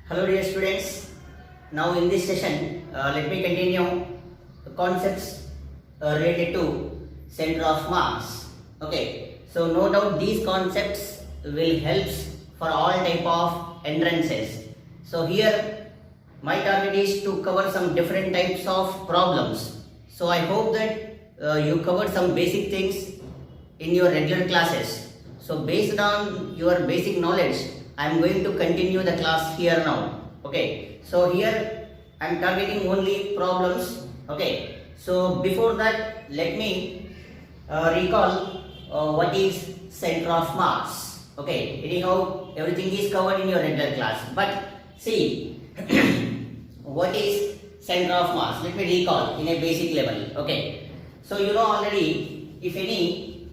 Hello dear students, now in this session let me continue the concepts related to center of mass. Okay, so no doubt these concepts will help for all type of entrances. So here my target is to cover some different types of problems. So I hope that you covered some basic things in your regular classes. So based on your basic knowledge, I am going to continue the class here now. Okay, so here I am targeting only problems. Okay, so before that let me recall what is center of mass. Okay, anyhow everything is covered in your regular class, but see what is center of mass. Let me recall in a basic level. Okay, so you know already, if any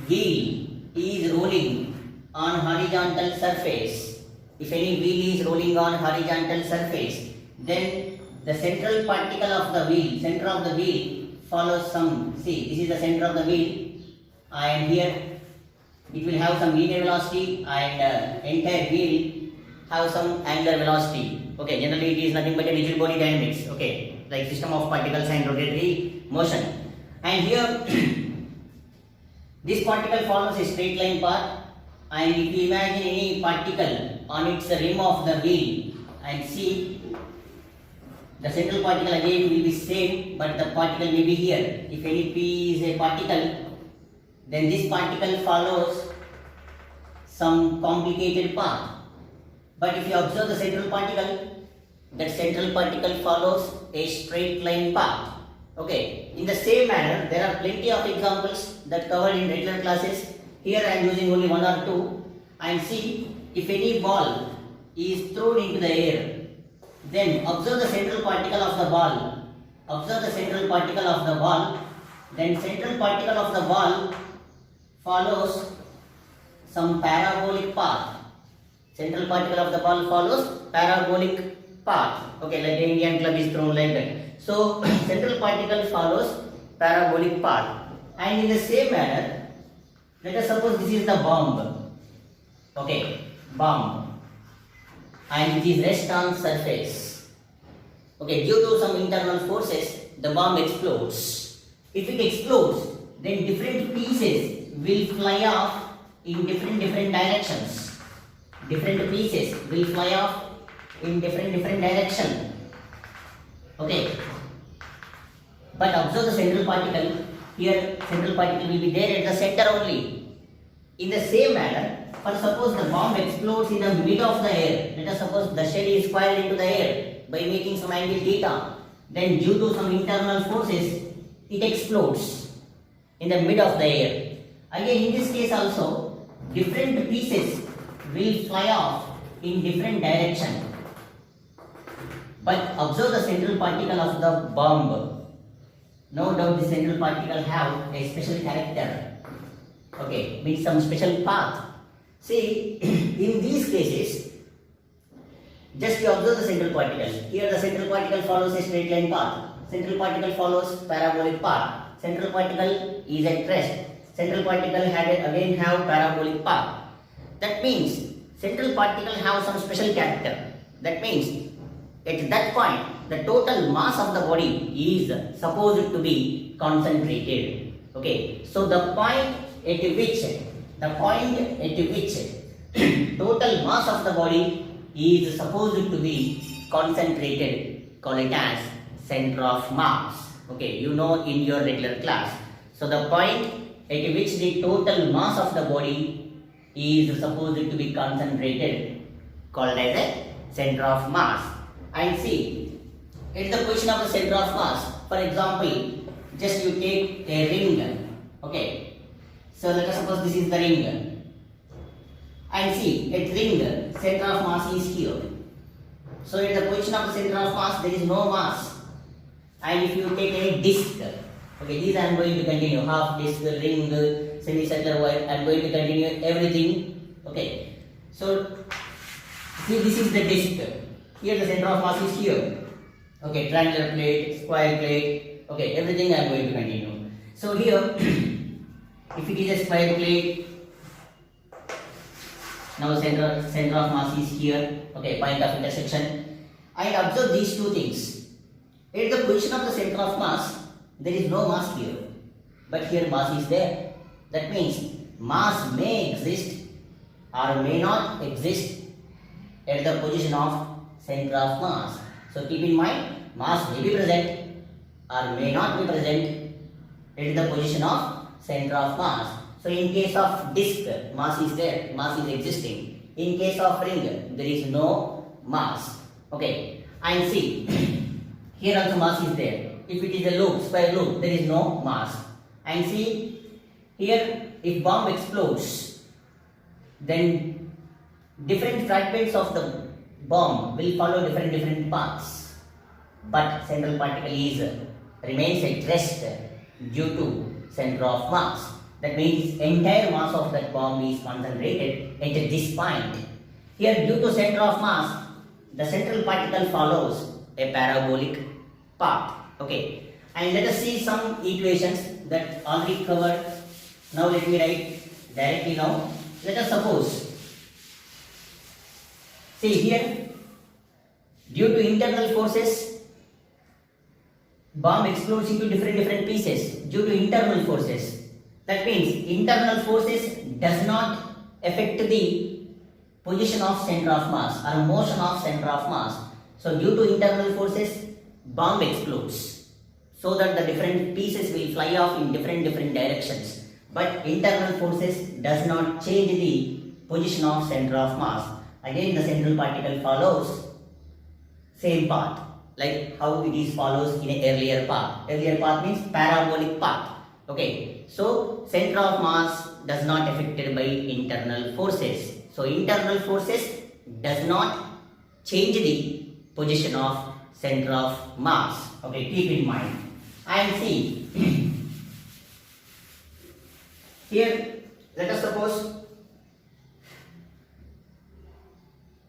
wheel is rolling on horizontal surface, if any wheel is rolling on horizontal surface, then the central particle of the wheel, center of the wheel follows some, see this is the center of the wheel, and here it will have some linear velocity and entire wheel have some angular velocity. Okay, generally it is nothing but a rigid body dynamics. Okay, like system of particles and rotatory motion. And here this particle follows a straight line path, and if you imagine any particle on its rim of the wheel and see the central particle again will be same, but the particle may be here. If any P is a particle, then this particle follows some complicated path. But if you observe the central particle, that central particle follows a straight line path. Okay, in the same manner, there are plenty of examples that covered in regular classes. Here I am using only one or two. And see, if any ball is thrown into the air, then observe the central particle of the ball. Observe the central particle of the ball. Then central particle of the ball follows some parabolic path. Central particle of the ball follows parabolic path. Okay, like the Indian club is thrown like that. So central particle follows parabolic path. And in the same manner, let us suppose this is the bomb. Okay, bomb, and it is rest on surface. Okay, due to some internal forces, the bomb explodes. If it explodes, then different pieces will fly off in different directions. Different pieces will fly off in different direction. Okay, but observe the central particle. Here central particle will be there at the center only. In the same manner, for suppose the bomb explodes in the mid of the air, let us suppose the shell is fired into the air by making some angle theta, then due to some internal forces it explodes in the mid of the air. Again in this case also, different pieces will fly off in different direction. But observe the central particle of the bomb. No doubt the central particle have a special character. Okay, means some special path. See, in these cases, just you observe the central particle. Here the central particle follows a straight line path. Central particle follows parabolic path. Central particle is at rest. Central particle again have parabolic path. That means central particle have some special character. That means at that point the total mass of the body is supposed to be concentrated. Okay, so the point at which total mass of the body is supposed to be concentrated, call it as center of mass. Okay, you know in your regular class. So the point at which the total mass of the body is supposed to be concentrated, called as a center of mass. And see, at the position of the center of mass, for example, just you take a ring. Okay, so let us suppose this is the ring. And see, at ring, center of mass is here. So at the position of the center of mass, there is no mass. And if you take any disc, okay, these I am going to continue, half disc, ring, semicircular wire, I am going to continue everything. Okay, so see, this is the disc. Here the center of mass is here. Okay, triangular plate, square plate, okay, everything I am going to continue. So here, if it is a square plate, Now center of mass is here. Okay, point of intersection. And observe these two things. At the position of the center of mass, there is no mass here. But here mass is there. That means mass may exist or may not exist at the position of center of mass. So keep in mind, mass may be present or may not be present at the position of center of mass. So in case of disk, mass is there, mass is existing. In case of ring, there is no mass. Okay, and see, here also mass is there. If it is a loop, square loop, there is no mass. And see, here if bomb explodes, then different fragments of the bomb will follow different paths. But central particle remains at rest due to center of mass. That means entire mass of that bomb is concentrated at this point. Here due to center of mass, the central particle follows a parabolic path. Okay, and let us see some equations that already covered. Now let me write directly now. Let us suppose, see here, due to internal forces, bomb explodes into different pieces due to internal forces. That means internal forces does not affect the position of center of mass or motion of center of mass. So due to internal forces, bomb explodes so that the different pieces will fly off in different directions. But internal forces does not change the position of center of mass. Again the central particle follows same path like how it is follows in a earlier path. Earlier path means parabolic path. Okay, so center of mass does not affected by internal forces. So internal forces does not change the position of center of mass. Okay, keep in mind. And see, here let us suppose,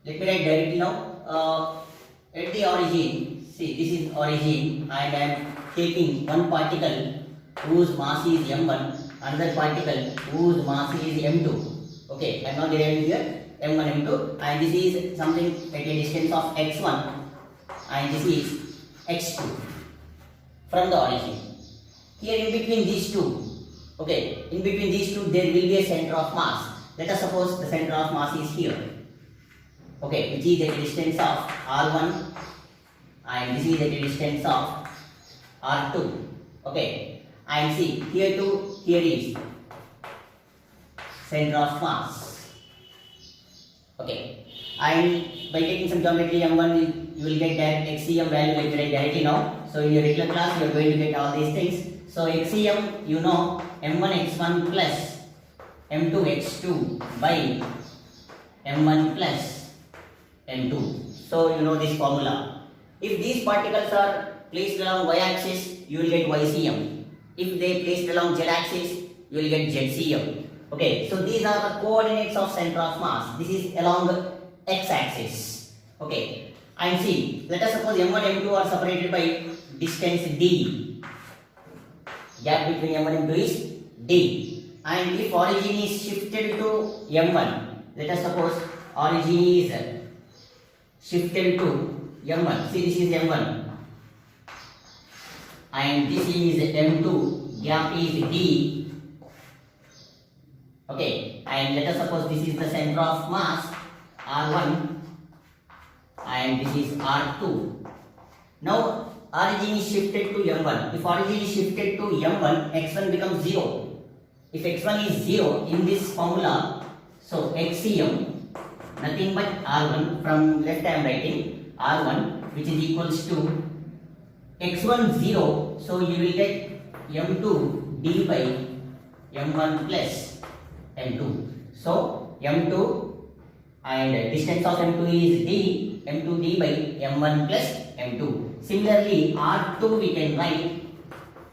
let me write directly now. At the origin, see this is origin, and I am taking one particle whose mass is m1, another particle whose mass is m2. Okay, I am not deriving here m1, m2, and this is something at a distance of x1, and this is x2 from the origin. Here in between these two, okay, in between these two there will be a center of mass. Let us suppose the center of mass is here. Okay, which is at a distance of r1, and this is at a distance of r2. Okay, and see here too, here is center of mass. Okay, and by taking some geometry m1, you will get direct xcm value like directly now. So in your regular class you are going to get all these things. So xcm, you know, m1 x1 plus m2 x2 by m1 plus m2. So you know this formula. If these particles are placed along y-axis, you will get ycm. If they placed along z-axis, you will get zcm. Okay, so these are the coordinates of center of mass. This is along the x-axis. Okay, and see, let us suppose m1 m2 are separated by distance d. Gap between m1 and m2 is d. And if origin is shifted to m1, let us suppose origin is shifted to m1. See, this is m1 and this is m2, gap is d. Okay, and let us suppose this is the center of mass r1 and this is r2. Now origin is shifted to m1. If origin is shifted to m1, x1 becomes 0. If x1 is 0 in this formula, so xcm nothing but r1, from left I am writing r1, which is equals to x1 0, so you will get m2 d by m1 plus m2. So m2 and distance of m2 is d, m2 d by m1 plus m2. Similarly r2 we can write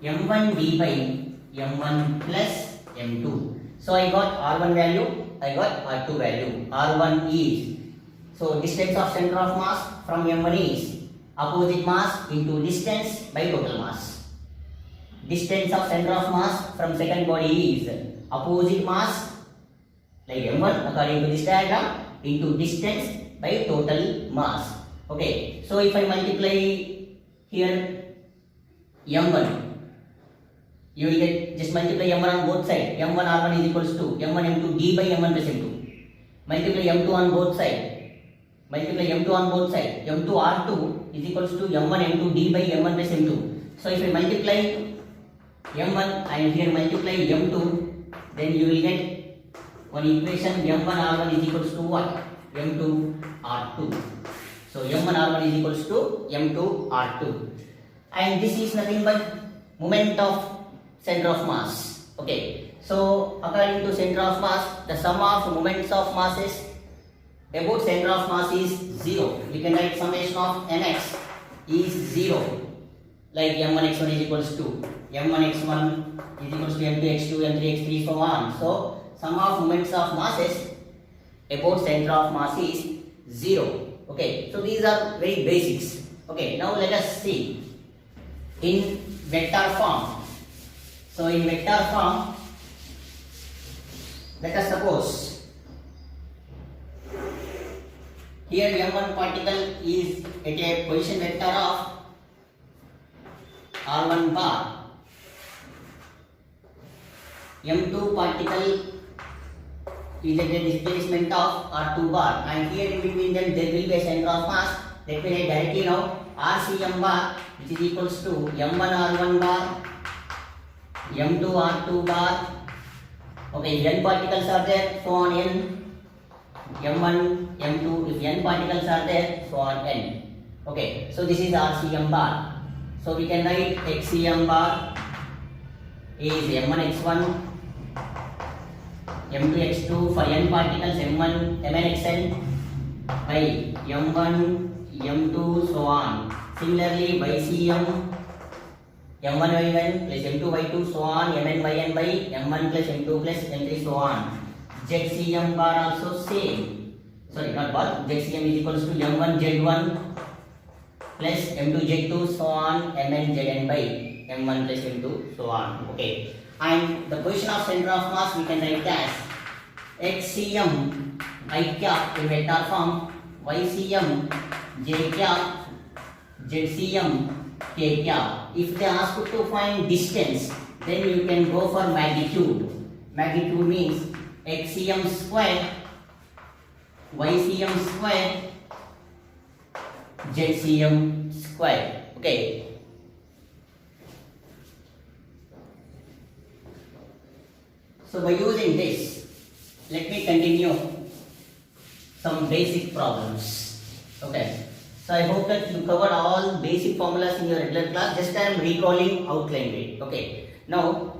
m1 d by m1 plus m2. So I got r1 value, I got r2 value. R1 is, so distance of center of mass from m1 is opposite mass into distance by total mass. Distance of center of mass from second body is opposite mass like m1 according to this diagram into distance by total mass. Okay, so if I multiply here m1, you will get, just multiply m1 on both sides. m1 r1 is equals to m1 m2 d by m1 plus m2. Multiply m2 on both sides. Multiply m2 on both sides. m2 r2 is equals to m1 m2 d by m1 plus m2. So if I multiply m1 and here multiply m2, then you will get one equation m1 r1 is equals to what? m2 r2. So m1 r1 is equals to m2 r2. And this is nothing but moment of center of mass. Okay, so according to center of mass, the sum of moments of masses about center of mass is 0. We can write summation of mx is 0, like m1x1 is equals to m1x1 is equals to m2x2, m3x3, so on. So sum of moments of masses about center of mass is 0. Okay, so these are very basics. Okay, now let us see in vector form. So in vector form, let us suppose here m1 particle is at a position vector of r1 bar, m2 particle is at a displacement of r2 bar, and here in between them there will be a center of mass. Let me write directly now. RCM bar, which is equals to m1 r1 bar, m2 r2 bar. Okay, n particles are there, so on n, m1, m2, if n particles are there, so on n. Okay, so this is RCM bar. So we can write XCM bar is m1x1, m2x2 for n particles, m1, mnxn by m1, m2, so on. Similarly, by CM, m1y1 plus m2y2, so on, mny1 by m1 plus m2 plus m3, so on. ZCM bar also same. Sorry, not bar. ZCM is equals to m1z1 plus m2z2, so on, mnzn by m1 plus m2, so on. Okay. And the position of center of mass we can write as xcm I cap in vector form, ycm j cap, zcm k cap. If they ask you to find distance, then you can go for magnitude. Magnitude means xcm square, ycm square, zcm square. Okay. So by using this, let me continue some basic problems. Okay. So I hope that you covered all basic formulas in your regular class. Just I am recalling outline it. Okay. Now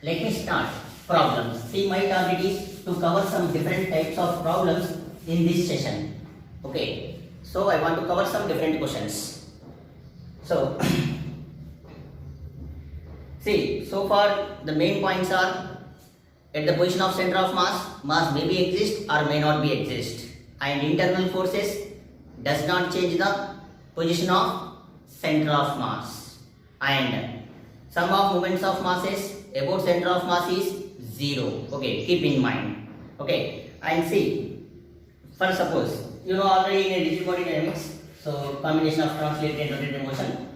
let me start problems. See, my target is to cover some different types of problems in this session. Okay. So I want to cover some different questions. So see, so far the main points are at the position of center of mass may be exist or may not be exist, and internal forces does not change the position of center of mass, and sum of moments of masses about center of mass is 0. Okay, keep in mind. Okay, and see, first suppose you know already in a rigid body dynamics, so combination of translated and rotated motion.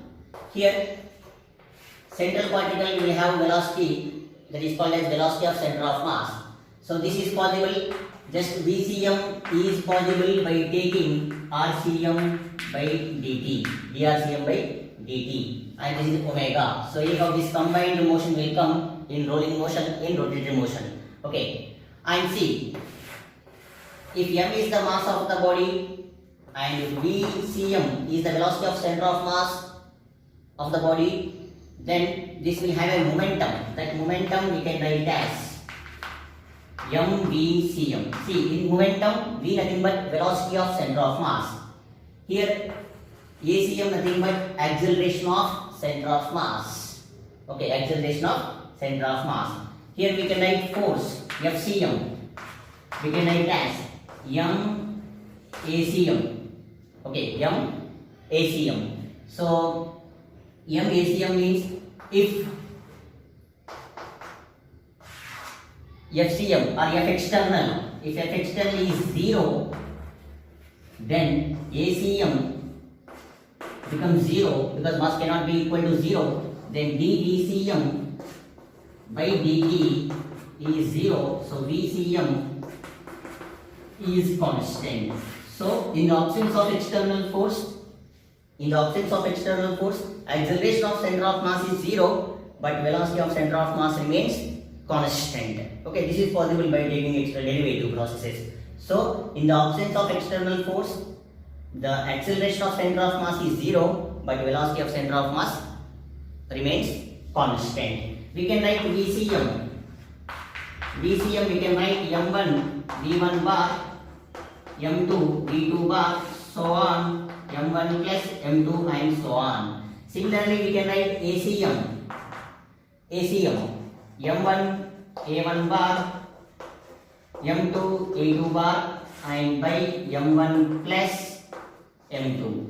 Here central particle will have velocity that is called as velocity of center of mass. So this is possible, just VCM is possible by taking RCM by dt, drCM by dt, and this is omega. So if of this combined motion will come in rolling motion, in rotating motion. Okay, and see, if m is the mass of the body and if VCM is the velocity of center of mass of the body, then this will have a momentum. That momentum we can write as mvcm. See, in momentum, v nothing but velocity of center of mass. Here acm nothing but acceleration of center of mass. Okay, acceleration of center of mass. Here we can write force fcm. We can write as m acm. Okay, m acm. So m acm means if FCM or F external. If F external is 0, then ACM becomes 0 because mass cannot be equal to 0. Then dVCM by dt is 0. So VCM is constant. So in the absence of external force, acceleration of center of mass is 0, but velocity of center of mass remains constant. Okay, this is possible by taking extra derivative processes. So in the absence of external force, the acceleration of center of mass is 0, but velocity of center of mass remains constant. We can write VCM. VCM we can write M1 V1 bar, M2 V2 bar, so on, M1 plus M2 and so on. Similarly, we can write ACM. M1 A1 bar, M2 A2 bar and by M1 plus M2.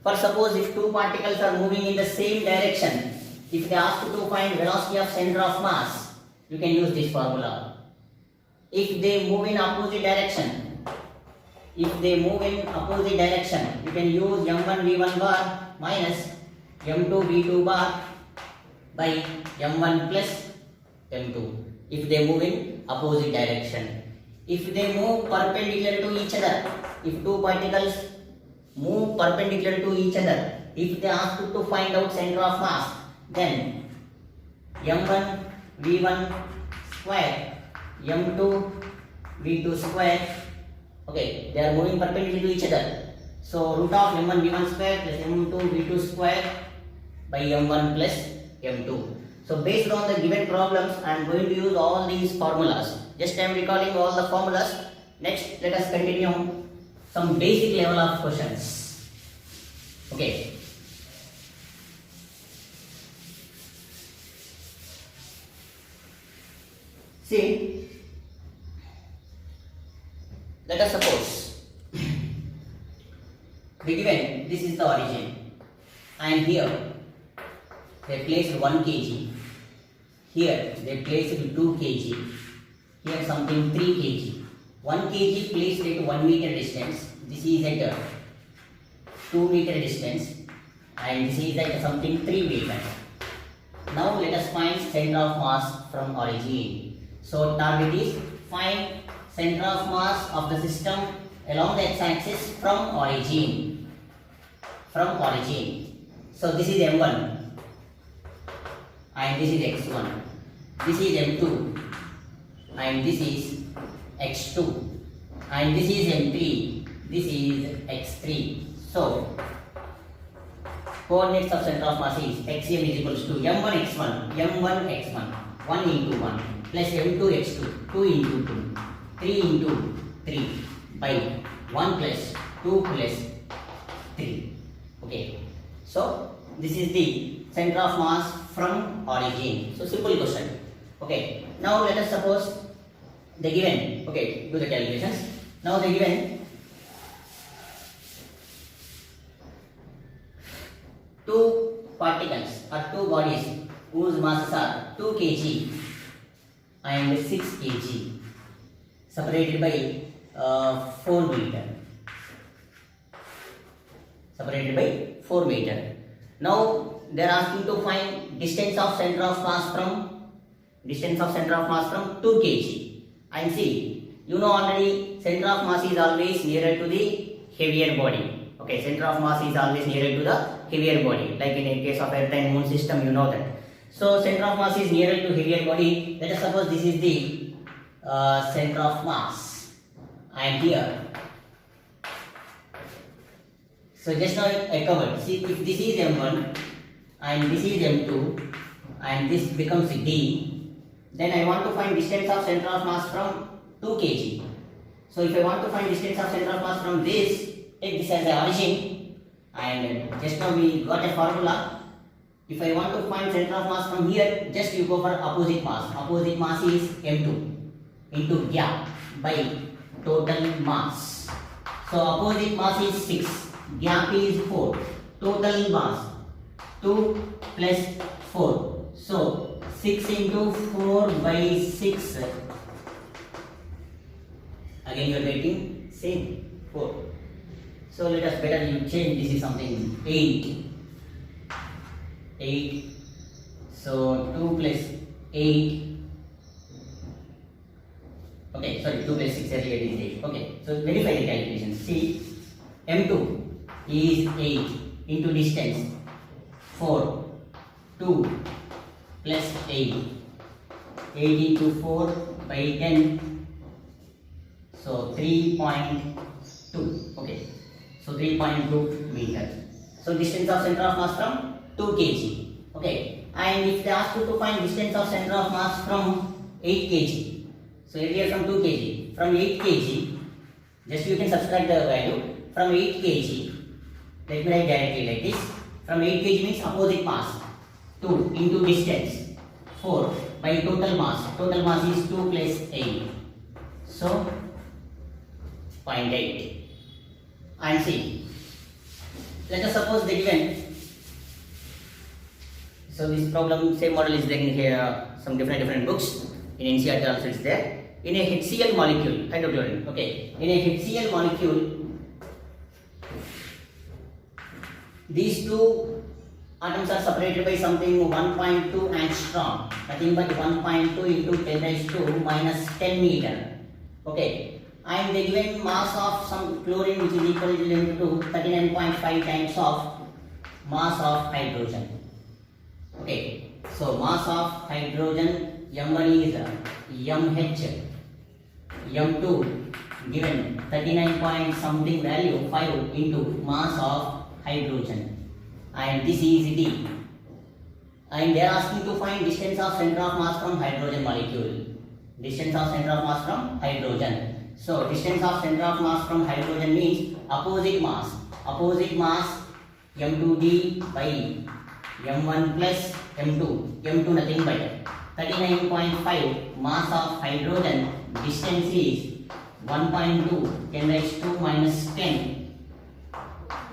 For suppose if two particles are moving in the same direction, if they ask you to find velocity of center of mass, you can use this formula. If they move in opposite direction, you can use M1 V1 bar minus M2 V2 bar by M1 plus M2 if they move in opposite direction. If they move perpendicular to each other, if two particles move perpendicular to each other, if they ask you to find out center of mass, then M1 V1 square, M2 V2 square. Okay, they are moving perpendicular to each other. So root of M1 V1 square plus M2 V2 square by M1 plus M2. So based on the given problems, I am going to use all these formulas. Just I am recalling all the formulas. Next, let us continue some basic level of questions. Okay. See, let us suppose the given, this is the origin, and here they placed 1 kg, here they placed 2 kg, here something 3 kg. 1 kg placed at 1 meter distance, this is at 2 meter distance, and this is at something 3 meter. Now let us find center of mass from origin. So target is find center of mass of the system along the x-axis from origin. So this is M1 and this is X1. This is M2 and this is X2 and this is M3. This is X3. So coordinates of center of mass is Xm is equals to M1 X1, M1 X1, 1 into 1 plus M2 X2, 2 into 2, 3 into 3 by 1 plus 2 plus 3. Okay. So this is the center of mass from origin. So simple question. Okay. Now let us suppose the given. Okay. Do the calculations. Now the given 2 particles or 2 bodies whose masses are 2 kg and 6 kg separated by 4 meter. Now they are asking to find distance of center of mass from 2 kg. And see, you know already center of mass is always nearer to the heavier body. Okay, center of mass is always nearer to the heavier body. Like in a case of Earth and Moon system, you know that. So center of mass is nearer to heavier body. Let us suppose this is the center of mass, and here. So just now I covered. See, if this is M1 and this is M2 and this becomes D, then I want to find distance of center of mass from 2 kg. So if I want to find distance of center of mass from this, take this as the origin, and just now we got a formula. If I want to find center of mass from here, just you go for opposite mass. Opposite mass is M2 into gap by total mass. So opposite mass is 6, gap is 4, total mass 2 plus 4. So 6 into 4 by 6. Again you are getting same 4. So let us better you change, this is something 8. 8. So 2 plus 8. Okay, sorry, 2 plus 6 earlier is 8. Okay, so verify the calculation. See, M2 is 8 into distance 4. 2 plus 8. 8 into 4 by 10. So 3.2. Okay, so 3.2 meter. So distance of center of mass from 2 kg. Okay, and if they ask you to find distance of center of mass from 8 kg. So earlier from 2 kg, from 8 kg, just you can subtract the value from 8 kg. Let me write directly like this. From 8 kg means opposite mass 2 into distance 4 by total mass. Total mass is 2 plus 8. So 0.8. And see, let us suppose the given. So this problem, same model is there in here, some different books. In NCERT also is there. In a HCl molecule, hydrochlorine, okay, in a HCl molecule, these two atoms are separated by something 1.2 angstrom, nothing but 1.2 into 10 raised to minus 10 meter, okay, and they given mass of some chlorine which is equal to 39.5 times of mass of hydrogen, okay, so mass of hydrogen M1 is MH, M2 given 39 point something value 5 into mass of hydrogen, and this is D, and they are asking to find distance of center of mass from hydrogen molecule. Distance of center of mass from hydrogen. So distance of center of mass from hydrogen means opposite mass M2D by M1 plus M2. M2 nothing but 39.5 mass of hydrogen, distance is 1.2 10 raised to minus 10.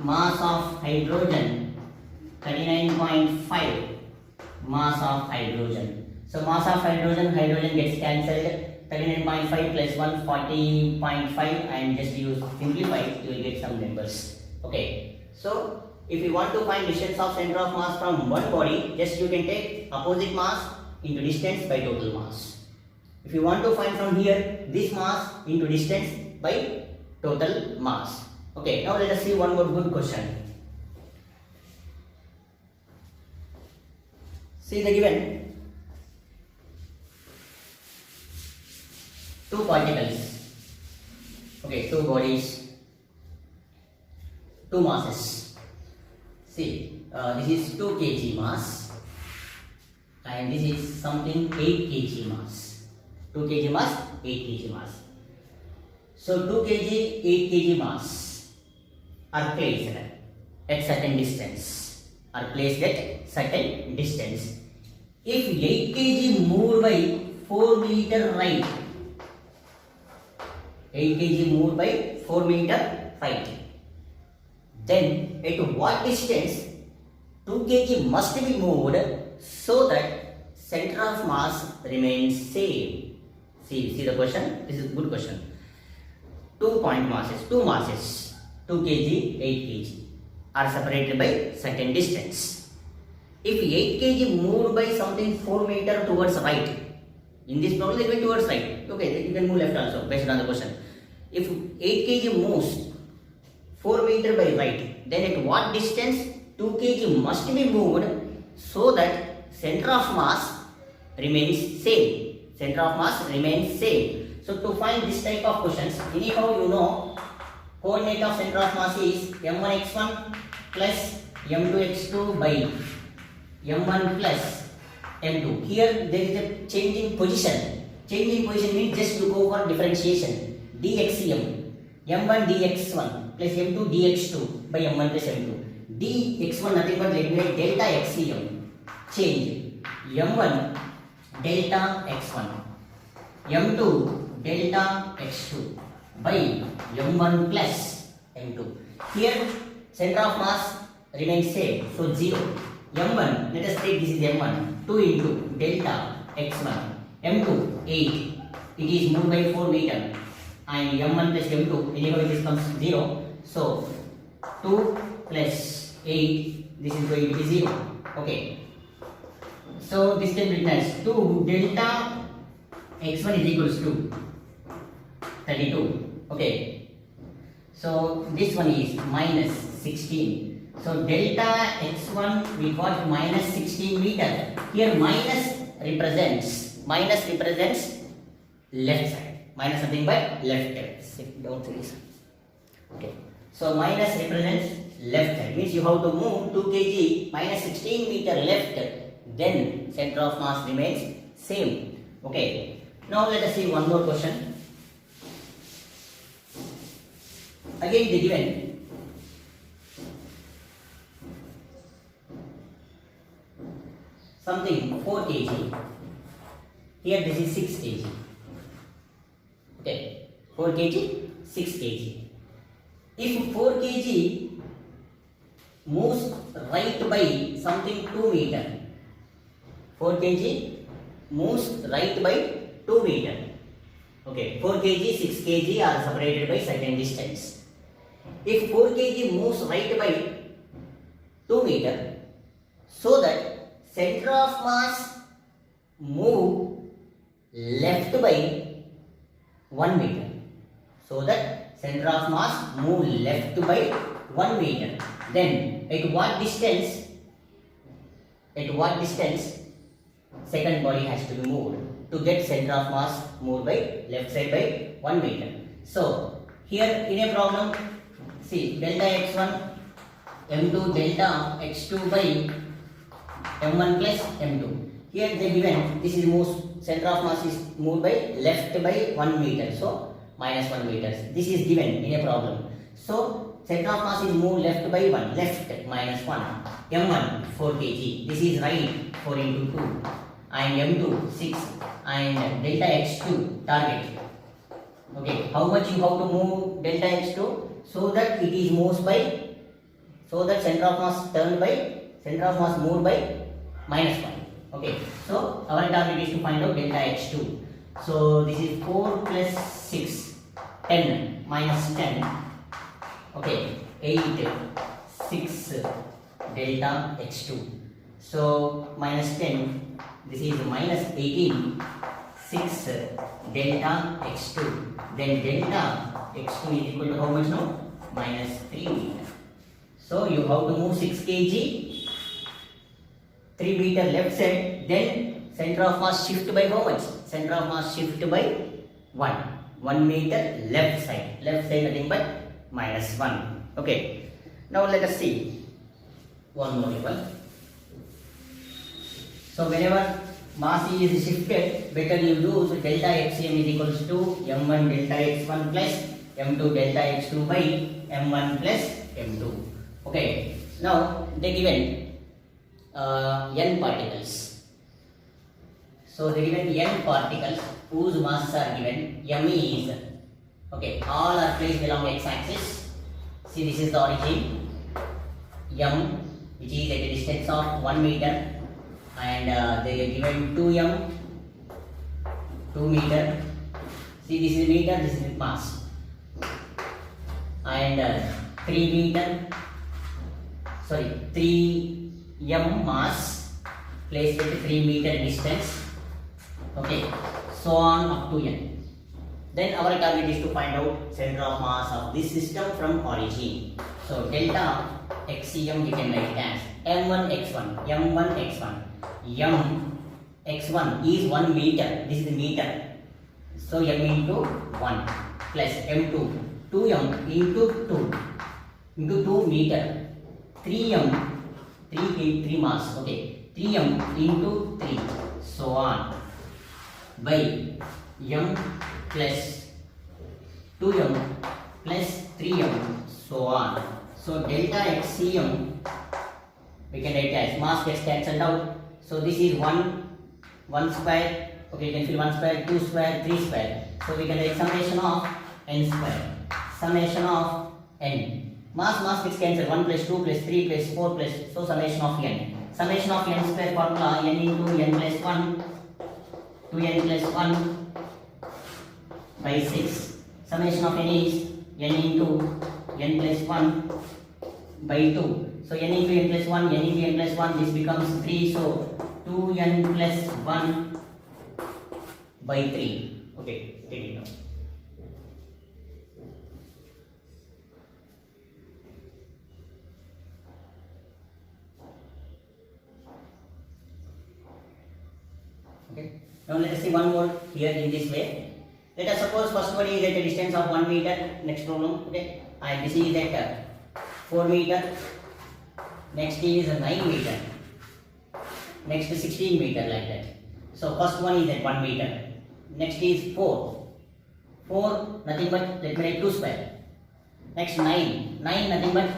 Mass of hydrogen 39.5 mass of hydrogen. So mass of hydrogen gets cancelled. 39.5 plus 1 40.5, and just use simplify, you will get some numbers. Okay. So if you want to find distance of center of mass from one body, just you can take opposite mass into distance by total mass. If you want to find from here this mass into distance by total mass. Okay, now let us see one more good question. See the given two particles, okay, two bodies, two masses. See, this is 2 kg mass and this is something 8 kg mass. 2 kg mass, 8 kg mass. So 2 kg, 8 kg mass are placed at certain distance. If 8 kg moved by 4 meter right, 8 kg moved by 4 meter right, then at what distance 2 kg must be moved so that center of mass remains same? See the question. This is a good question. Two masses, 2 kg, 8 kg are separated by certain distance. If 8 kg moved by something 4 meter towards right, in this problem they went towards right. Okay, you can move left also based on the question. If 8 kg moves 4 meter by right, then at what distance 2 kg must be moved so that center of mass remains same. So to find this type of questions, anyhow you know coordinate of center of mass is m1x1 plus m2x2 by m1 plus m2. Here there is a changing position. Changing position means just you go for differentiation. dxm, m1 dx1 plus m2 dx2 by m1 plus m2. dx1 nothing but let me write delta xm. Change m1 delta x1, m2 delta x2 by m1 plus m2. Here center of mass remains same, so 0. m1, let us take this is m1, 2 into delta x1, m2, 8, it is moved by 4 meter, and m1 plus m2, anyhow this comes 0, so 2 plus 8, this is going to be 0, okay. So this can be written as 2 delta x1 is equals to 32, okay. So this one is minus 16. So delta x1 we got minus 16 meter. Here minus represents left side. Minus something by left side. Don't say this. Okay. So minus represents left side. Means you have to move 2 kg minus 16 meter left. Then center of mass remains same. Okay. Now let us see one more question. Again the given something 4 kg. Here this is 6 kg. Okay, 4 kg, 6 kg. If 4 kg moves right by something 2 meter, 4 kg moves right by 2 meter. Okay, 4 kg, 6 kg are separated by certain distance. If 4 kg moves right by 2 meter, so that center of mass move left by 1 meter. So that center of mass move left by 1 meter. Then at what distance second body has to be moved to get center of mass moved by left side by 1 meter. So here in a problem, see delta x1 m2 delta x2 by m1 plus m2. Here they given this is most center of mass is moved by left by 1 meter. So minus 1 meters. This is given in a problem. So center of mass is moved left by 1. Left minus 1. m1 4 kg. This is right 4 into 2. And m2 6. And delta x2 target. Okay. How much you have to move delta x2? So that it is moved by. So that center of mass moved by minus 1. Okay, so our target is to find out delta x2. So this is 4 plus 6, 10 minus 10. Okay, 8, 6 delta x2. So minus 10, this is minus 18, 6 delta x2. Then delta x2 is equal to how much now? Minus 3 meter. So you have to move 6 kg, 3 meter left side, then center of mass shift by how much? Center of mass shift by 1 meter left side nothing but minus 1. Okay, now let us see one more level. So whenever mass is shifted, better you use delta xm is equals to m1 delta x1 plus m2 delta x2 by m1 plus m2. Okay, now they given n particles. So they given n particles whose masses are given. M is, okay, all are placed along x-axis. See, this is the origin. M, which is at a distance of 1 meter, and they are given 2m, 2 meter. See, this is meter, this is mass, and 3 meter. Sorry, 3m mass placed at 3 meter distance. Okay, so on up to n. Then our target is to find out center of mass of this system from origin. So delta xcm we can write it as m1 x1, m1 x1. M x1 is 1 meter. This is the meter. So m into 1 plus m2, 2m into 2 meter. 3m, 3 mass, okay, 3m into 3, so on, by m plus 2m plus 3m, so on. So delta xcm we can write as mass gets cancelled out. So this is 1 square, okay, you can fill 1 square, 2 square, 3 square. So we can write summation of n square, summation of n. Mass gets cancelled, 1 plus 2 plus 3 plus 4 plus, so summation of n. Summation of n square formula n into n plus 1 to n plus 1 by 6. Summation of n is n into n plus 1 by 2. So n into n plus 1, n into n plus 1, this becomes 3. So 2n plus 1 by 3. Okay, take it now. Okay. Now let us see one more here in this way. Let us suppose first one is at a distance of 1 meter. Next problem. Okay. And this is at 4 meter. Next is 9 meter. Next is 16 meter, like that. So first one is at 1 meter. Next is 4. 4 nothing but, let me write 2 square. Next 9. 9 nothing but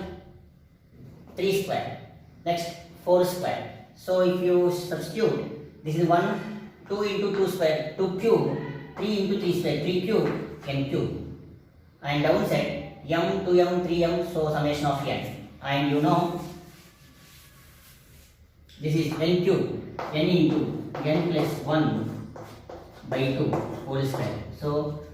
3 square. Next 4 square. So if you substitute, this is 1, 2 into 2 square, 2 cube, 3 into 3 square, 3 cube, n cube. And downside, m, 2m, 3m, so summation of n. And you know, this is n cube, n into n plus 1 by 2 whole square. So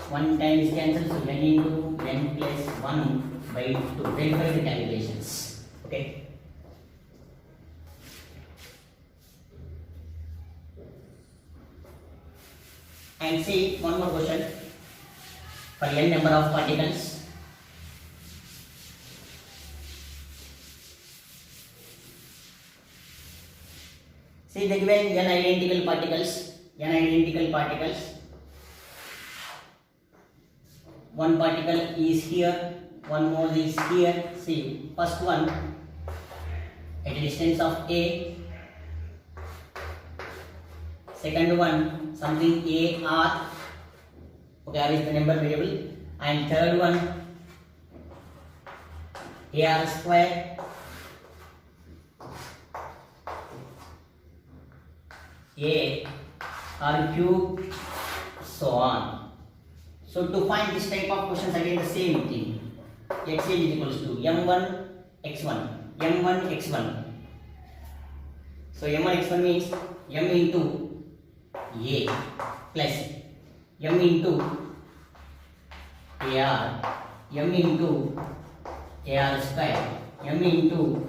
1 time is cancelled, so n into n plus 1 by 2. Verify the calculations. Okay. And see one more question for n number of particles. See the given n identical particles. One particle is here, one more is here. See, first one at a distance of a. Second one something a r. Okay, r is the number variable. And third one a r square, a r cube, so on. So to find this type of questions, again the same thing. X is equals to m1 x1, m1 x1. So m1 x1 means m into a plus m into ar, m into ar square, m into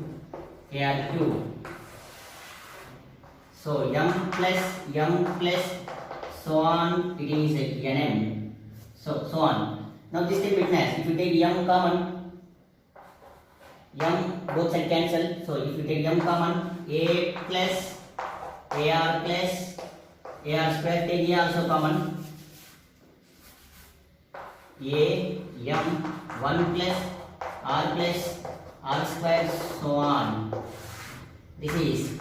ar cube. So m plus so on, it is nm. So on. Now this thing witness, if you take m common, m both side cancel. So if you take m common, a plus ar plus ar square, take a also common, a m 1 plus r square, so on. This is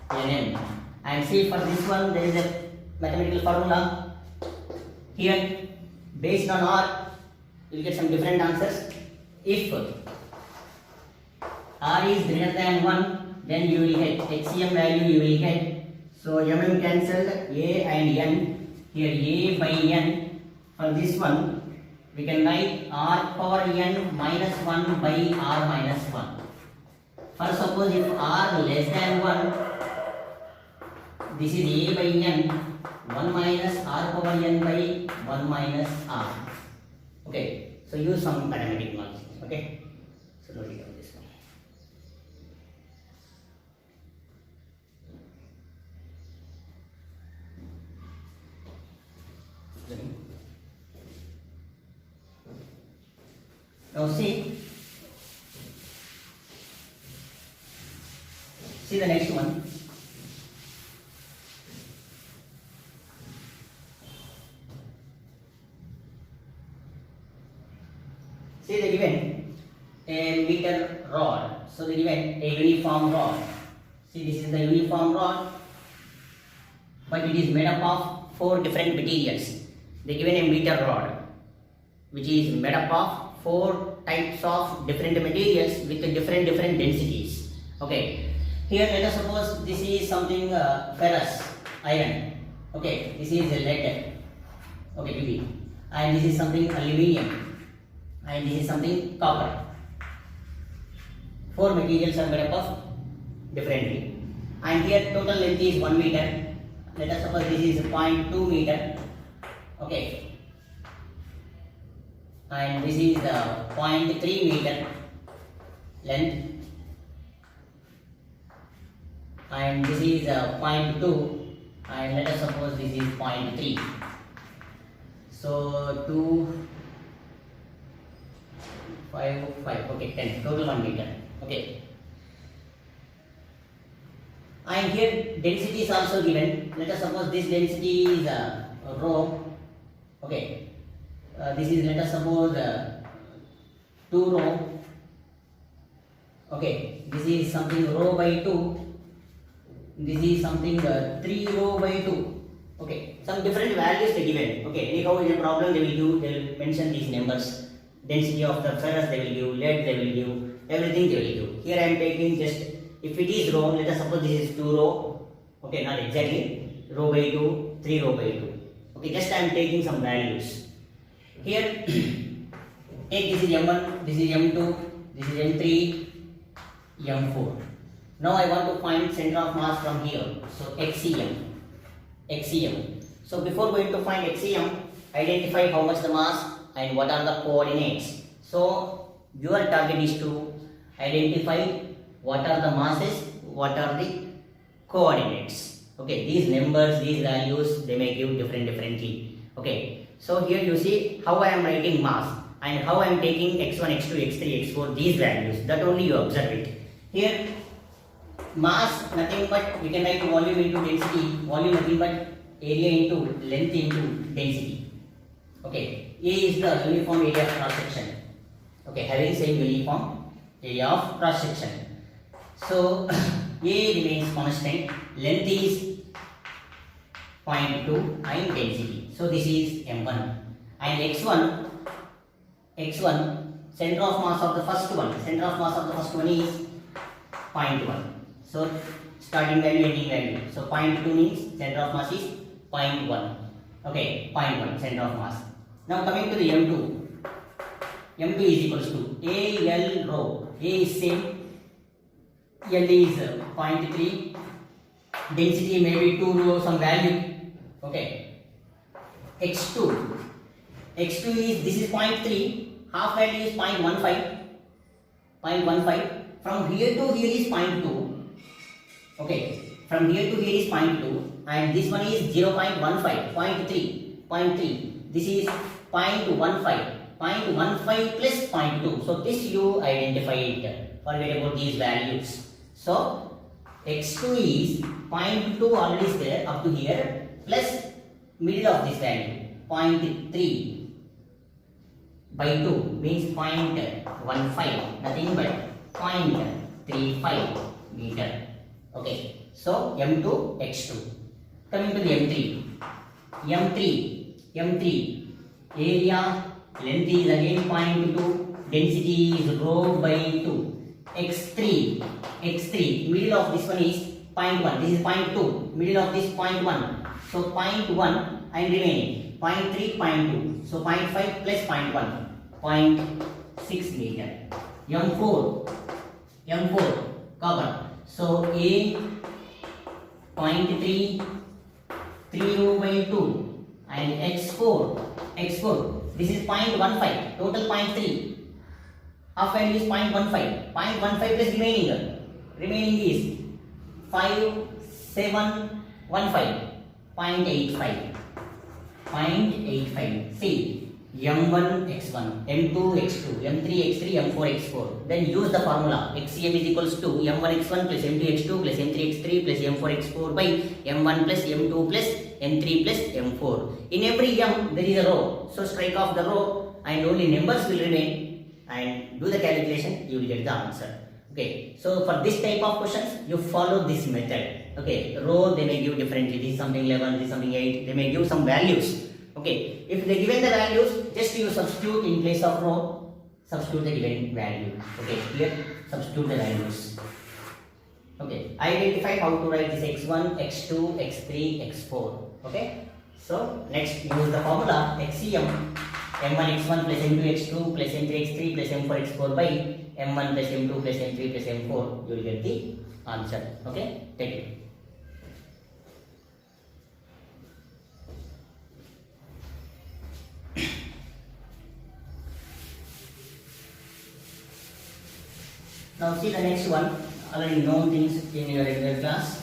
nm. And see, for this one there is a mathematical formula here. Based on r, you will get some different answers. If r is greater than 1, then you will get HCM value, you will get. So m cancelled, a and n. Here a by n. For this one, we can write r power n minus 1 by r minus 1. For suppose if r less than 1, this is a by n, 1 minus r power n by 1 minus r. Okay, so use some mathematical knowledge. Okay, so note it down this one. Now see the next one. See the given a meter rod. So the given a uniform rod. See, this is the uniform rod, but it is made up of 4 different materials. They given a meter rod, which is made up of 4 types of different materials with different densities. Okay, here let us suppose this is something ferrous iron. Okay, this is a lead. Okay, PB. And this is something aluminium. And this is something copper. 4 materials are made up of differently. And here total length is 1 meter. Let us suppose this is 0.2 meter. Okay. And this is the 0.3 meter length. And this is 0.2, and let us suppose this is 0.3. So 2, 5, 5, okay, 10, total 1 meter. Okay. And here density is also given. Let us suppose this density is rho. Okay. This is, let us suppose 2 rho. Okay. This is something rho by 2. This is something 3 rho by 2. Okay. Some different values they given. Okay. Anyhow, in a problem they will mention these numbers. Density of the ferrous they will give, lead they will give, everything they will give. Here I am taking just, if it is rho, let us suppose this is 2 rho. Okay, not exactly. Rho by 2, 3 rho by 2. Okay, just I am taking some values. Here, take this is M1, this is M2, this is M3, M4. Now I want to find center of mass from here. So XCM. So before going to find XCM, identify how much the mass and what are the coordinates. So your target is to identify what are the masses, what are the coordinates. Okay, these numbers, these values, they may give differently. Okay, so here you see how I am writing mass and how I am taking x1, x2, x3, x4, these values. That only you observe it. Here mass nothing but we can write volume into density, volume nothing but area into length into density. Okay, A is the uniform area of cross section. Okay, having same uniform area of cross section. So A remains constant, length is 0.2 and density. So this is M1 and X1 center of mass of the first one. Center of mass of the first one is 0.1. So starting value, ending value. So 0.2 means center of mass is 0.1. Okay, 0.1 center of mass. Now coming to the M2. M2 is equals to AL rho. A is same. L is 0.3. Density may be 2 rho some value. Okay. X2 is, this is 0.3. Half value is 0.15. From here to here is 0.2. Okay, from here to here is 0.2 and this one is 0.15, 0.3. This is 0.15 plus 0.2. So this you identify it. Forget about these values. So x2 is 0.2 already is there up to here plus middle of this value 0.3 by 2 means 0.15, nothing but 0.35 meter. Okay, so M2, X2. Coming to the M3, area, length is again 0.2, density is rho by 2. X3, middle of this one is 0.1, this is 0.2, middle of this 0.1. So 0.1 and remaining 0.3, 0.2. So 0.5 plus 0.1, 0.6 meter. M4, copper. So A 0.3, 3 rho by 2 and X4, this is 0.15, total 0.3. Half value is 0.15, 0.15 plus remaining is 5, 7, 1, 5, 0.85. See, M1, X1, M2, X2, M3, X3, M4, X4. Then use the formula. XCM is equals to M1, X1 plus M2, X2 plus M3, X3 plus M4, X4 by M1 plus M2 plus M3 plus M4. In every M, there is a row. So strike off the row and only numbers will remain and do the calculation, you will get the answer. Okay. So for this type of questions, you follow this method. Okay. Row, they may give differently. This is something 11, this is something 8. They may give some values. Okay, if they given the values, just you substitute in place of row, substitute the given value. Okay, here substitute the values. Okay, identify how to write this x1, x2, x3, x4. Okay, so next use the formula XCM m1 x1 plus m2 x2 plus m3 x3 plus m4 x4 by m1 plus m2 plus m3 plus m4. You will get the answer. Okay, take it. Now see the next one, already known things in your regular class.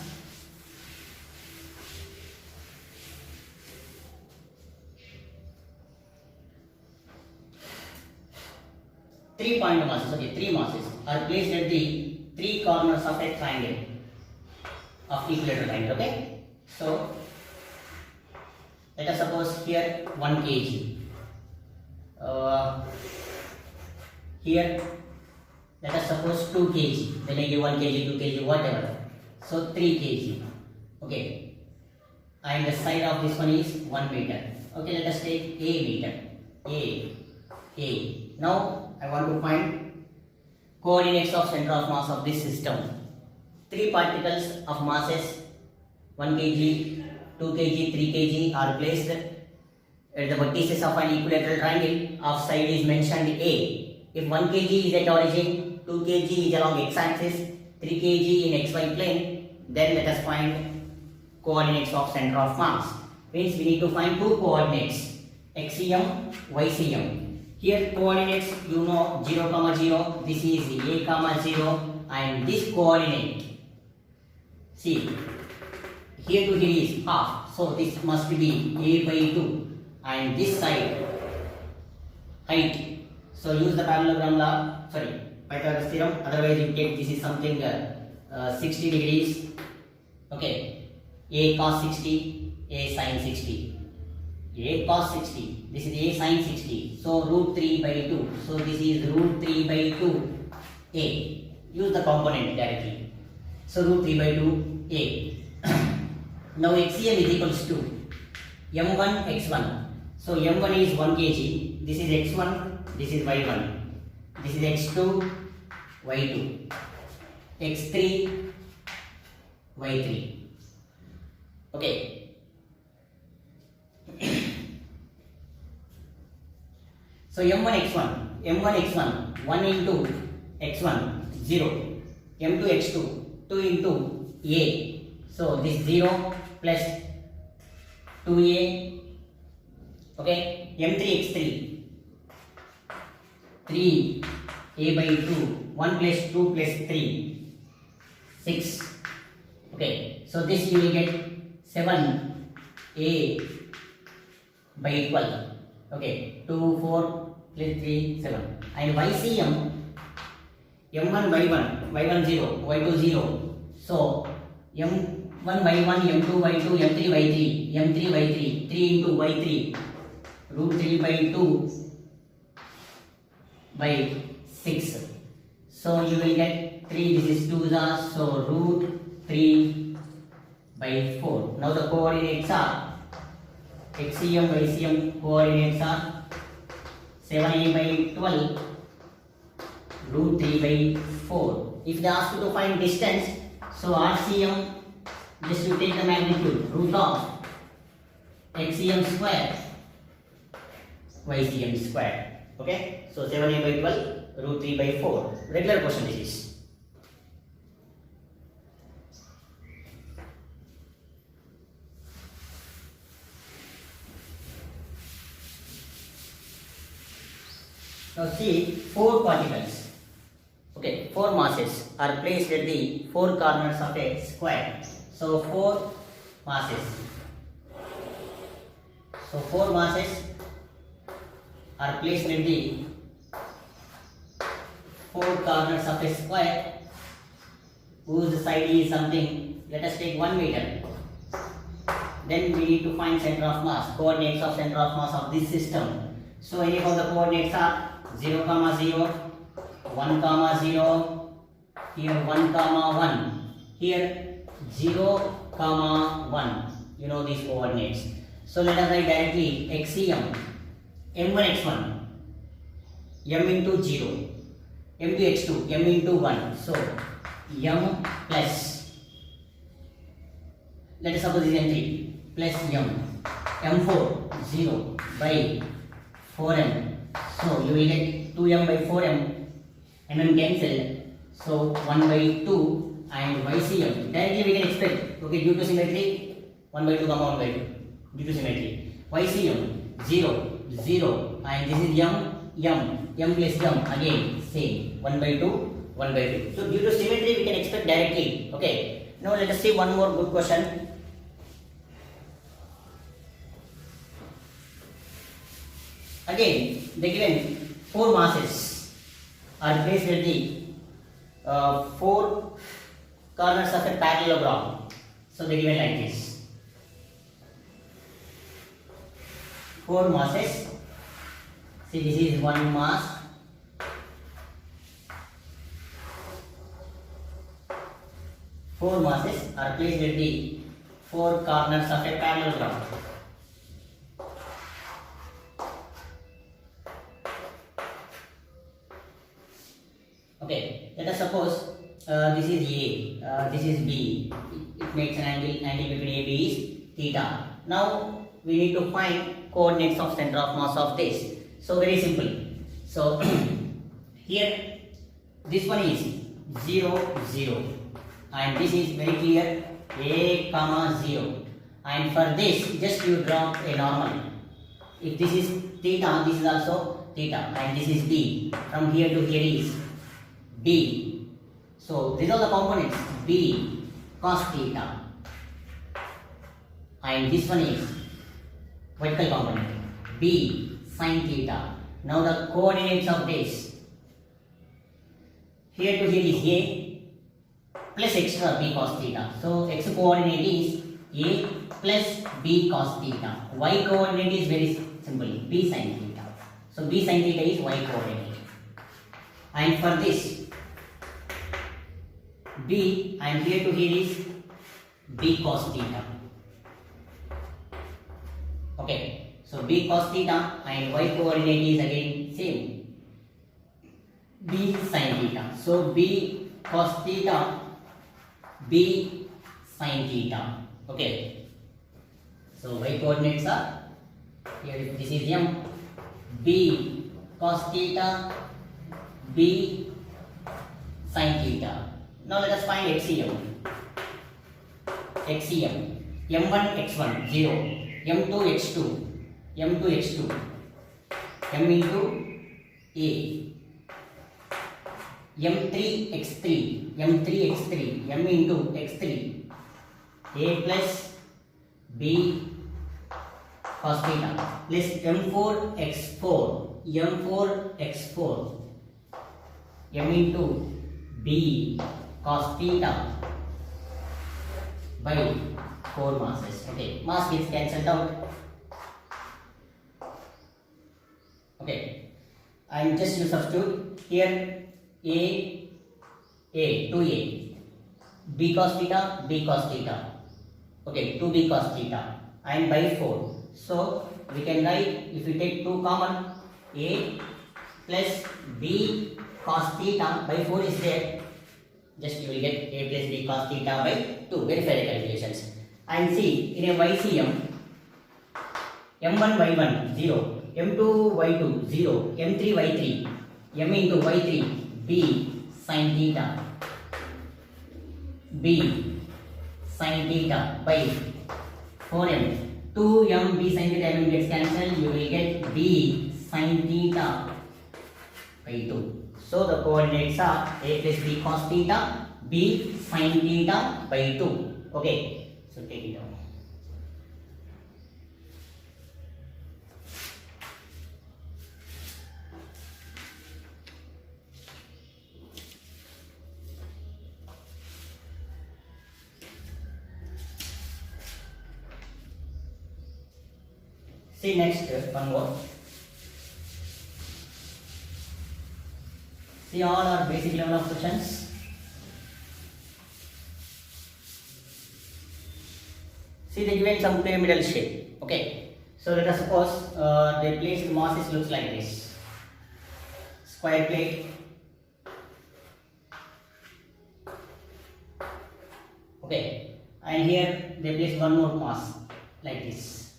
Three-point masses, okay, three masses are placed at the three corners of a triangle of equilateral triangle, okay. So let us suppose here 1 kg, here let us suppose 2 kg, they may give 1 kg, 2 kg, whatever. So 3 kg, okay. And the side of this one is 1 meter. Okay, let us take A meter. A. Now I want to find coordinates of center of mass of this system. 3 particles of masses 1 kg, 2 kg, 3 kg are placed at the vertices of an equilateral triangle. Of side is mentioned A. If 1 kg is at origin, 2 kg is along x-axis, 3 kg in xy plane, then let us find coordinates of center of mass. Means we need to find two coordinates, xcm, ycm. Here coordinates, you know, 0, 0, this is a, 0, and this coordinate, see, here to here is half, so this must be a by 2, and this side, height. So use the parallelogram law, sorry, Pythagoras theorem, otherwise you take this is something 60 degrees, okay, a cos 60, a sin 60. A cos 60, this is a sin 60, so root 3 by 2, so this is root 3 by 2 a, use the component directly, so root 3 by 2 a. Now xcm is equals to m1 x1, so m1 is 1 kg, this is x1, this is y1, this is x2, y2, x3, y3, okay. So m1 x1 1 into x1 0, m2 x2 2 into a, so this 0 plus 2a, okay, m3 x3 3 a by 2, 1 plus 2 plus 3 6, okay, so this you will get 7 a by 12, okay, 2 4 plus 3 7, and ycm m1 y1 0, y2 0, so m1 y1, m2 y2, m3 y3, m3 y3, 3 into y3, root 3 by 2 by 6, so you will get 3, this is 2, so root 3 by 4. Now the coordinates are xcm, ycm coordinates are 7a by 12, root 3 by 4. If they ask you to find distance, so RCM, just you take the magnitude, root of xcm square, ycm square. Okay, so 7a by 12, root 3 by 4. Regular question this is. Now see, 4 particles, okay, 4 masses are placed at the 4 corners of a square. So 4 masses. So 4 masses are placed at the 4 corners of a square whose side is something, let us take 1 meter. Then we need to find center of mass, coordinates of center of mass of this system. So any of the coordinates are 0, 0, 1, 0, here 1, 1, here 0, 1. You know these coordinates. So let us write directly xcm, m1 x1, m into 0, m2 x2, m into 1. So m plus, let us suppose this is m3 plus m4 0 by 4m. So you will get 2m by 4m, mm cancel, so 1 by 2, and YCM. Directly we can expect, okay, due to symmetry, 1 by 2 comma 1 by 2, due to symmetry. YCM, 0, 0, and this is M plus M, again, same, 1 by 2, 1 by 2. So due to symmetry, we can expect directly, okay. Now let us see one more good question. Again, they given 4 masses are placed at the 4 corners of a parallelogram. So they given like this. 4 masses. See, this is one mass. Four masses are placed at the 4 corners of a parallelogram. Okay, let us suppose this is A, this is B. It makes an angle between A, B is theta. Now we need to find coordinates of center of mass of this. So very simple. So here this one is 0, 0, and this is very clear, A comma 0. And for this, just you draw a normal. If this is theta, this is also theta, and this is B. From here to here is B. So these are the components, B cos theta, and this one is vertical component, B sin theta. Now the coordinates of this, here to here is A plus extra B cos theta. So x coordinate is A plus B cos theta. Y coordinate is very simple, B sin theta. So B sin theta is Y coordinate. And for this B, and here to here is B cos theta. Okay, so B cos theta and Y coordinate is again same, B sin theta. So B cos theta, B sin theta. Okay, so Y coordinates are here, this is M, B cos theta, B sin theta. Now let us find XCM. XCM, M1 X1 0, M2 X2, M2 X2, M into A, M3 X3, M3 X3, M into X3, A plus B cos theta plus M4 X4, M4 X4, M into B cos theta by 4 masses. Okay, mass gets cancelled out. Okay, and just you substitute here A, 2A, B cos theta, B cos theta. Okay, 2B cos theta, and by 4. So we can write, if we take 2 common, A plus B cos theta by 4 is there. Just you will get A plus B cos theta by 2. Verify the calculations. And see, in a YCM, M1 Y1 0, M2 Y2 0, M3 Y3, M into Y3, B sin theta, B sin theta by 4M. 2M B sin theta M gets cancelled, you will get B sin theta by 2. So the coordinates are A plus B cos theta, B sin theta by 2. Okay, so take it down. See next one more. See, all are basic level of questions. See, they given some pyramidal shape. Okay, so let us suppose they placed masses looks like this. Square plate. Okay, and here they place one more mass like this.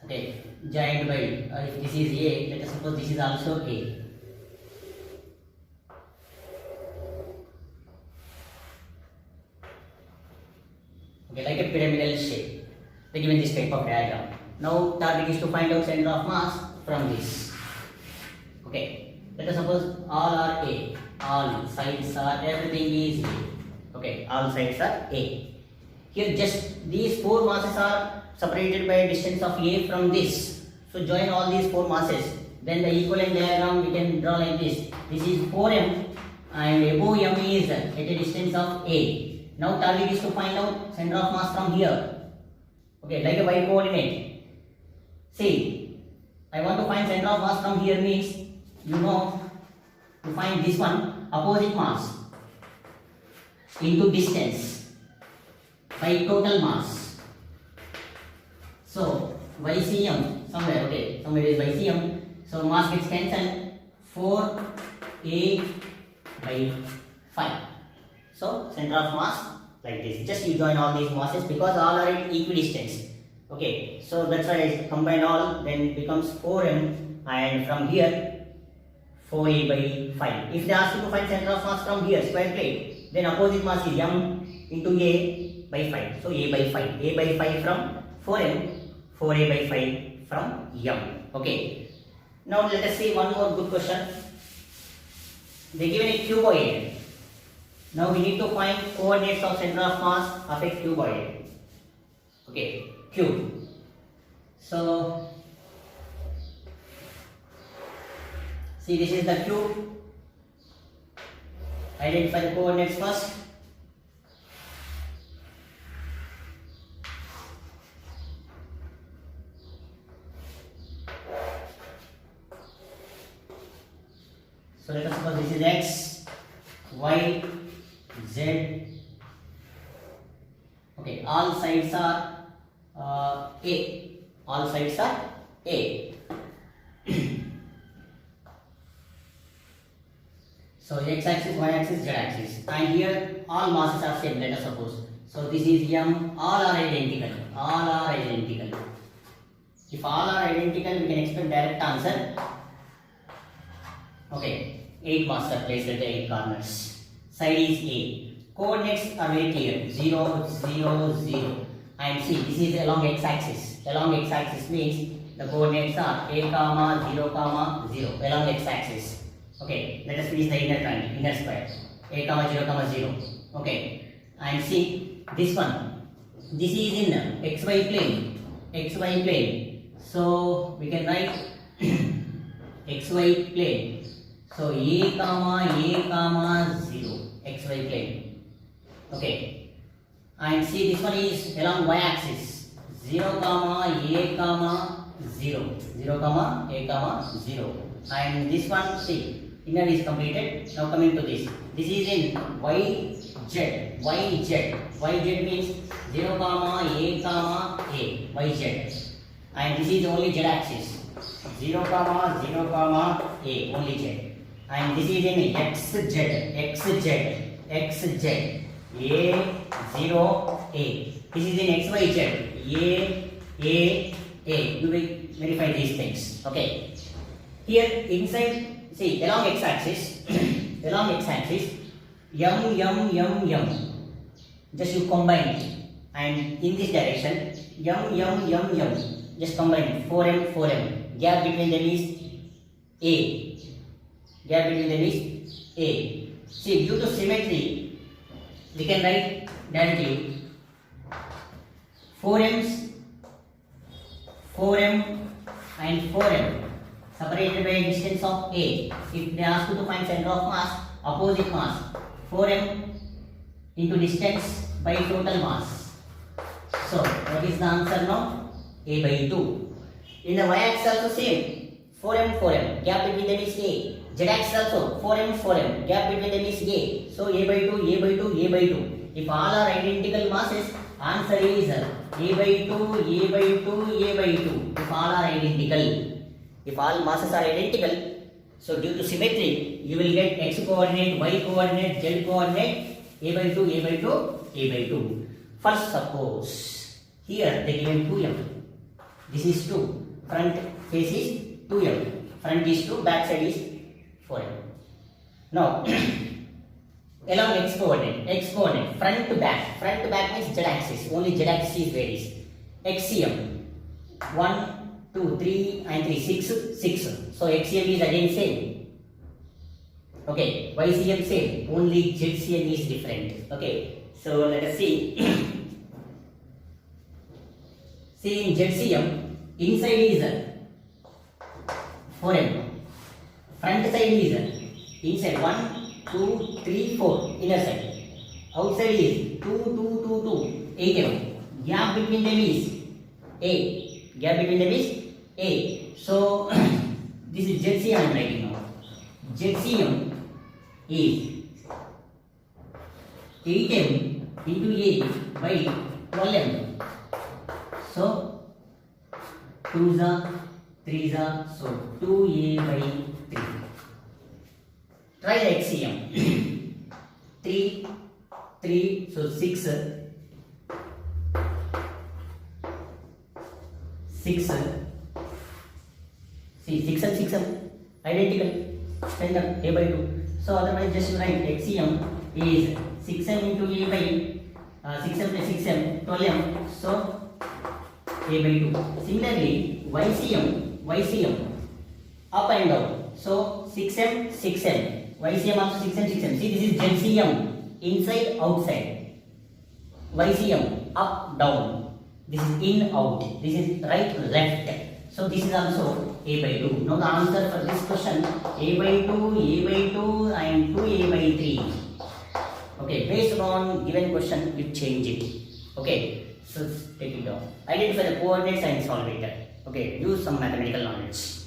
Okay, joined by, if this is A, let us suppose this is also A. of diagram. Now target is to find out center of mass from this. Okay, let us suppose all are A, all sides are, everything is A. Okay, all sides are A. Here just these four masses are separated by a distance of A from this. So join all these four masses. Then the equivalent diagram we can draw like this. This is 4m and above m is at a distance of A. Now target is to find out center of mass from here. Okay, like a y coordinate. See, I want to find center of mass from here means, you know, to find this one opposite mass into distance by total mass. So YCM somewhere, okay, somewhere is YCM. So mass gets cancelled, 4A by 5. So center of mass like this. Just you join all these masses because all are in equidistance. Okay, so that's why I combine all, then it becomes 4m, and from here 4A by 5. If they ask you to find center of mass from here, square plate, then opposite mass is m into A by 5. So A by 5. A by 5 from 4m, 4A by 5 from m. Okay. Now let us see one more good question. They given a cuboid. Now we need to find coordinates of center of mass of a cuboid. Okay, cube. So see, this is the cube. Identify the coordinates first. So let us suppose this is x, y, z. Okay, all sides are A. All sides are A. So x axis, y axis, z axis, and here all masses are same. Let us suppose. So this is m. All are identical. All are identical. If all are identical, we can expect direct answer. Okay, 8 masses are placed at the 8 corners. Side is A. Coordinates are very clear. 0, 0, 0. And see, this is along x-axis. Along x-axis means the coordinates are A, comma, 0, comma, 0. Along x-axis. Okay, let us finish the inner triangle, inner square. A, comma, 0, comma, 0. Okay, and see this one. This is in xy plane. XY plane. So we can write xy plane. So A comma 0, xy plane. Okay, and see this one is along y axis. 0 comma A comma 0, 0 comma A comma 0. And this one, see, inner is completed. Now coming to this. This is in YZ. YZ means 0 comma A, YZ. And this is only Z axis. 0 comma A, only Z. And this is in XZ. A, 0, A. This is in XYZ. A. You will verify these things. Okay. Here inside, see, along x-axis, M. Just you combine it. And in this direction, M. Just combine 4m. Gap between them is A. See, due to symmetry, we can write directly 4m and 4m separated by a distance of A. If they ask you to find center of mass, opposite mass, 4m into distance by total mass. So, what is the answer now? A by 2. In the y-axis also same. 4m. Gap between them is A. Z-axis also 4m. Gap between them is A. So A by 2. If all are identical masses, answer is A by 2. If all are identical. If all masses are identical, so due to symmetry, you will get x coordinate, y coordinate, z coordinate, A by 2. First suppose, here they given 2m. This is 2. Front face is 2m. Front is 2, back side is 4m. Now, along x coordinate, front to back means z axis, only z axis varies. XCM, 1, 2, 3 and 3, 6, 6. So HCM is again same. Okay, YCM same, only ZCM is different. Okay, so let us see. See in ZCM, inside is 4M, front side is inside 1, 2, 3, 4, inner side. Outside is 2, 2, 2, 2, 8M. Gap between them is A. Gap between them is A. So this is ZCM I am writing now. ZCM is 8M into A by 12M. So 2s are 3s are, so 2A by 3. Try the HCM. 3, 3, so 6, 6. See 6 and 6 are identical. Standard A by 2. So otherwise just write HCM is 6M into A by 6M plus 6M, 12M. So A by 2. Similarly, YCM up and down. So 6M, 6M. YCM also 6M, 6M. See, this is ZCM, inside, outside. YCM, up, down. This is in, out. This is right, left. So this is also A by 2. Now the answer for this question, A by 2, A by 2 and 2A by 3. Okay, based on given question, you change it. Okay, so take it down. Identify the coordinates and solve it. Okay, use some mathematical knowledge.